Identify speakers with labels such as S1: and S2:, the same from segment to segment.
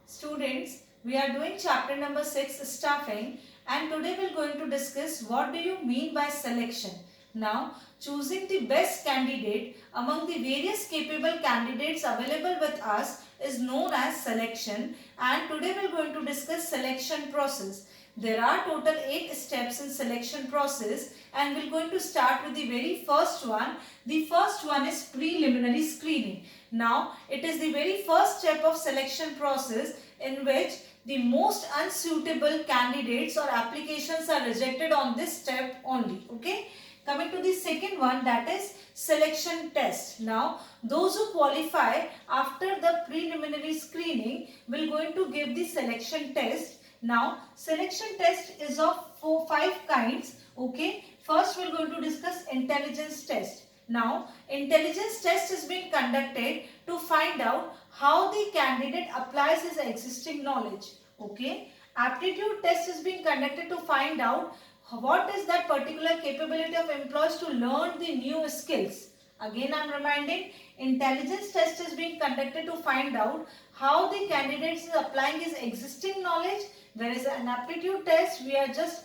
S1: Students, we are doing chapter number 6 staffing, and today we are going to discuss what do you mean by selection. Now, choosing the best candidate among the various capable candidates available with us is known as selection, and today we are going to discuss selection process. There are total 8 steps in selection process, and we are going to start with the very first one. The first one is preliminary screening. Now, it is the very first step of selection process in which the most unsuitable candidates or applications are rejected on this step only. Okay. Coming to the second one, that is selection test. Now, those who qualify after the preliminary screening will going to give the selection test. Now, selection test is of 5 kinds. Okay. First, we are going to discuss intelligence test. Now, intelligence test is being conducted to find out how the candidate applies his existing knowledge. Okay. Aptitude test is being conducted to find out what is that particular capability of employees to learn the new skills. Again, I am reminding, intelligence test is being conducted to find out how the candidate is applying his existing knowledge, whereas an aptitude test, we are just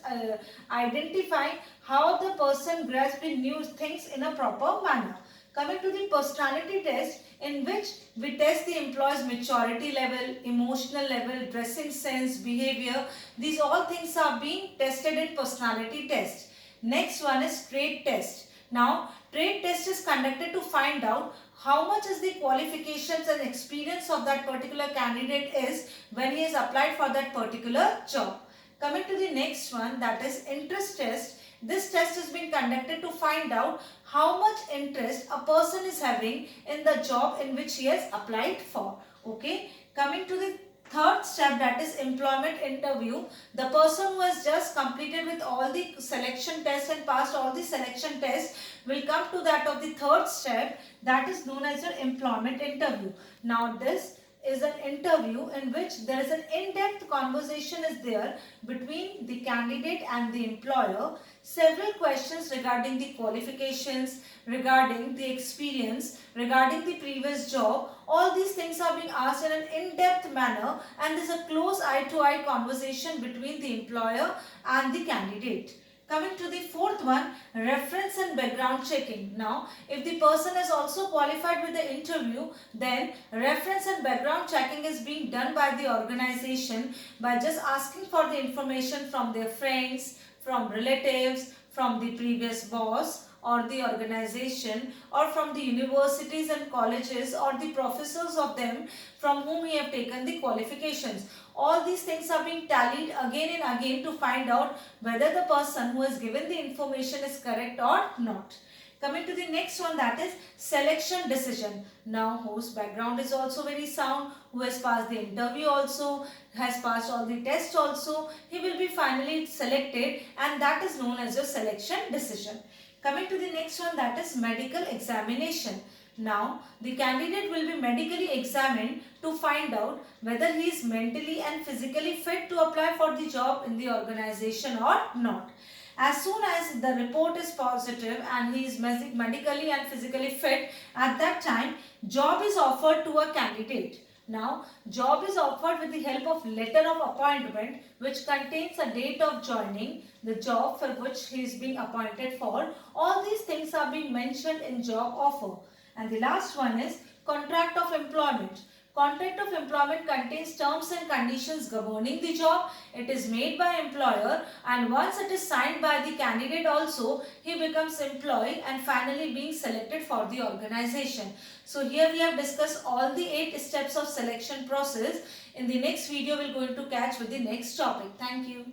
S1: identifying how the person grasps the new things in a proper manner. Coming to the personality test, in which we test the employee's maturity level, emotional level, dressing sense, behavior. These all things are being tested in personality test. Next one is trait test. Now, trait test is conducted to find out how much is the qualifications and experience of that particular candidate is when he is applied for that particular job. Coming to the next one, that is interest test. This test is being conducted to find out how much interest a person is having in the job in which he has applied for. Okay. Coming to the third step, that is employment interview. The person who has just completed with all the selection tests and passed all the selection tests will come to that of the third step, that is known as your employment interview. Now, this is an interview in which there is an in-depth conversation is there between the candidate and the employer. Several questions regarding the qualifications, regarding the experience, regarding the previous job, all these things are being asked in an in-depth manner, and there is a close eye-to-eye conversation between the employer and the candidate. Coming to the fourth one, reference and background checking. Now, if the person is also qualified with the interview, then reference and background checking is being done by the organization by just asking for the information from their friends, from relatives, from the previous boss or the organization, or from the universities and colleges or the professors of them from whom we have taken the qualifications. All these things are being tallied again and again to find out whether the person who has given the information is correct or not. Coming to the next one, that is selection decision. Now, whose background is also very sound, who has passed the interview also, has passed all the tests also, he will be finally selected, and that is known as your selection decision. Coming to the next one, that is medical examination. Now, the candidate will be medically examined to find out whether he is mentally and physically fit to apply for the job in the organization or not. As soon as the report is positive and he is medically and physically fit, at that time, job is offered to a candidate. Now, job is offered with the help of letter of appointment, which contains a date of joining, the job for which he is being appointed for. All these things are being mentioned in job offer. And the last one is contract of employment. Contract of employment contains terms and conditions governing the job. It is made by employer, and once it is signed by the candidate also, he becomes employee and finally being selected for the organization. So here we have discussed all the 8 steps of selection process. In the next video, we are going to catch with the next topic. Thank you.